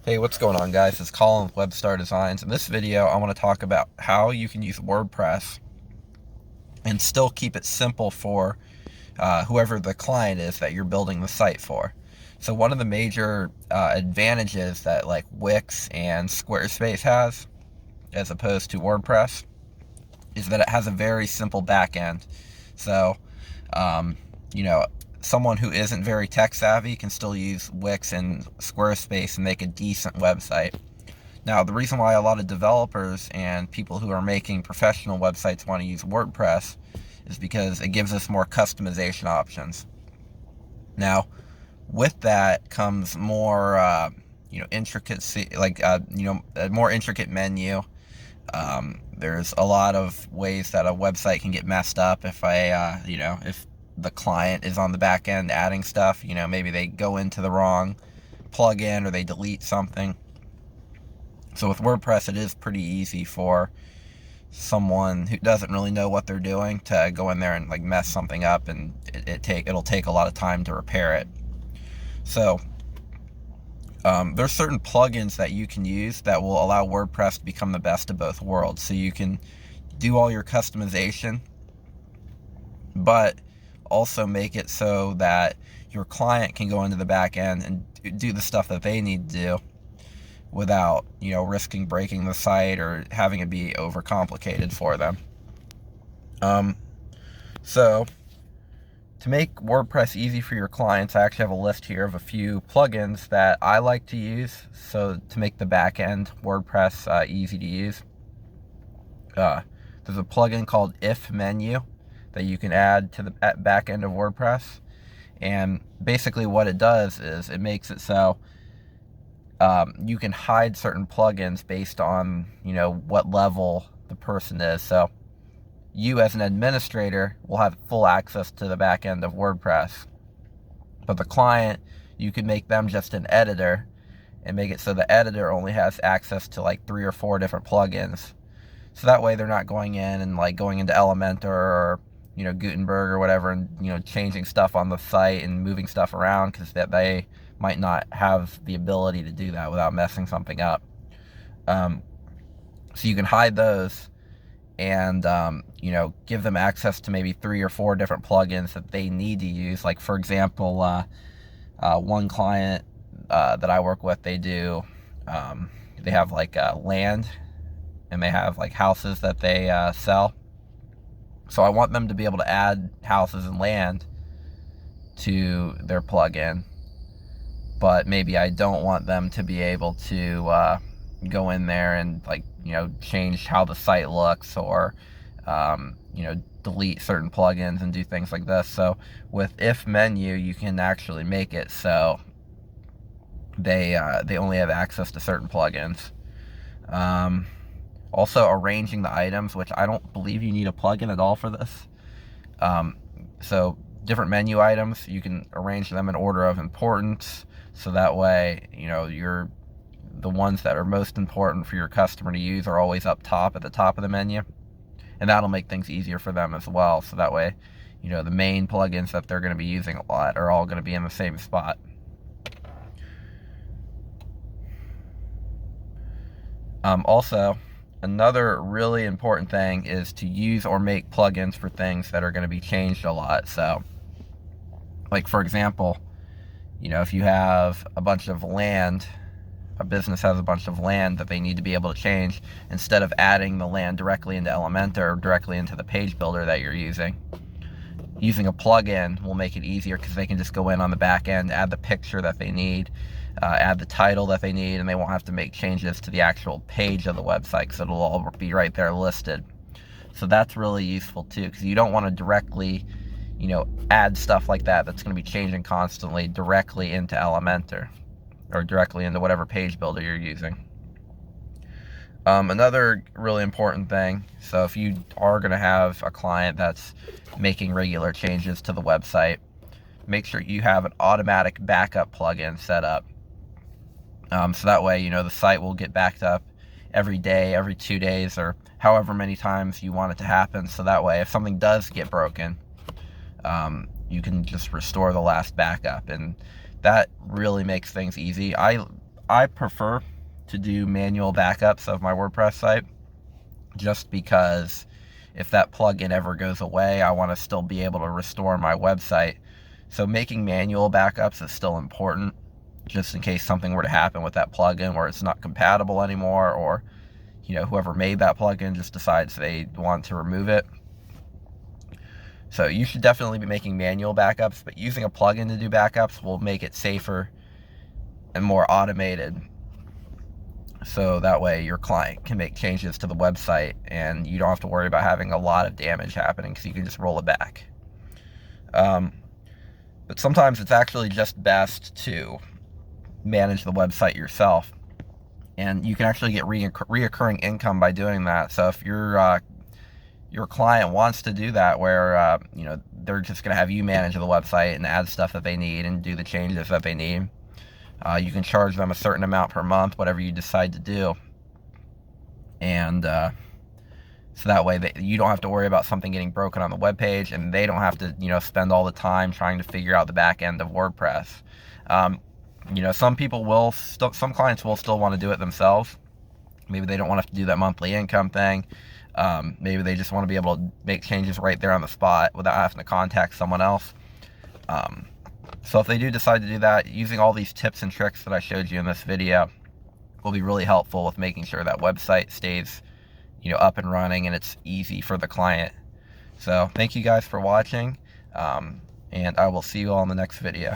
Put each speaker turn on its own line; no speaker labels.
Hey, what's going on, guys? It's Colin with WebStar Designs. In this video, I want to talk about how you can use WordPress and still keep it simple for whoever the client is that you're building the site for. So one of the major advantages that like Wix and Squarespace has, as opposed to WordPress, is that it has a very simple backend. So, um, you know, someone who isn't very tech savvy can still use Wix and Squarespace and make a decent website. Now, the reason why a lot of developers and people who are making professional websites want to use WordPress is because it gives us more customization options. Now, with that comes more, intricacy, a more intricate menu. There's a lot of ways that a website can get messed up if the client is on the back end adding stuff. Maybe they go into the wrong plugin or they delete something. So with WordPress, it is pretty easy for someone who doesn't really know what they're doing to go in there and like mess something up, and it'll take a lot of time to repair it. So there's certain plugins that you can use that will allow WordPress to become the best of both worlds. So you can do all your customization, but also make it so that your client can go into the back end and do the stuff that they need to do without, risking breaking the site or having it be overcomplicated for them. So to make WordPress easy for your clients, I actually have a list here of a few plugins that I like to use so to make the back end WordPress easy to use. There's a plugin called If Menu that you can add to the back end of WordPress, and basically what it does is it makes it so you can hide certain plugins based on, what level the person is. So you as an administrator will have full access to the back end of WordPress. But the client, you can make them just an editor and make it so the editor only has access to like 3 or 4 different plugins. So that way they're not going in and like going into Elementor or, Gutenberg or whatever and, changing stuff on the site and moving stuff around, because they might not have the ability to do that without messing something up. So you can hide those and, give them access to maybe 3 or 4 different plugins that they need to use. Like, for example, one client that I work with, they have like land, and they have like houses that they sell. So I want them to be able to add houses and land to their plugin, but maybe I don't want them to be able to go in there and change how the site looks, or delete certain plugins and do things like this. So with If Menu, you can actually make it so they only have access to certain plugins. Also, arranging the items, which I don't believe you need a plugin at all for this. So different menu items, you can arrange them in order of importance, so that way, the ones that are most important for your customer to use are always up top at the top of the menu. And that'll make things easier for them as well. So that way, the main plugins that they're going to be using a lot are all going to be in the same spot. Also, another really important thing is to use or make plugins for things that are going to be changed a lot. So, like for example, if you have a bunch of land, a business has a bunch of land that they need to be able to change, instead of adding the land directly into Elementor or directly into the page builder that you're using a plugin will make it easier, because they can just go in on the back end, add the picture that they need, add the title that they need, and they won't have to make changes to the actual page of the website, because it'll all be right there listed. So that's really useful too, because you don't want to directly add stuff like that's going to be changing constantly directly into Elementor or directly into whatever page builder you're using. Another really important thing, so if you are going to have a client that's making regular changes to the website, make sure you have an automatic backup plugin set up. So that way, the site will get backed up every day, every 2 days, or however many times you want it to happen. So that way, if something does get broken, you can just restore the last backup, and that really makes things easy. I I prefer to do manual backups of my WordPress site, just because if that plugin ever goes away, I want to still be able to restore my website. So making manual backups is still important, just in case something were to happen with that plugin where it's not compatible anymore, or whoever made that plugin just decides they want to remove it. So you should definitely be making manual backups, but using a plugin to do backups will make it safer and more automated. So that way your client can make changes to the website and you don't have to worry about having a lot of damage happening, because you can just roll it back. But sometimes it's actually just best to manage the website yourself, and you can actually get reoccurring income by doing that. So if your client wants to do that, where they're just going to have you manage the website and add stuff that they need and do the changes that they need, you can charge them a certain amount per month, whatever you decide to do. And so that way you don't have to worry about something getting broken on the web page, and they don't have to spend all the time trying to figure out the back end of WordPress. Some clients will still want to do it themselves. Maybe they don't want to have to do that monthly income thing. Maybe they just want to be able to make changes right there on the spot without having to contact someone else. So if they do decide to do that, using all these tips and tricks that I showed you in this video will be really helpful with making sure that website stays up and running and it's easy for the client. So thank you guys for watching, and I will see you all in the next video.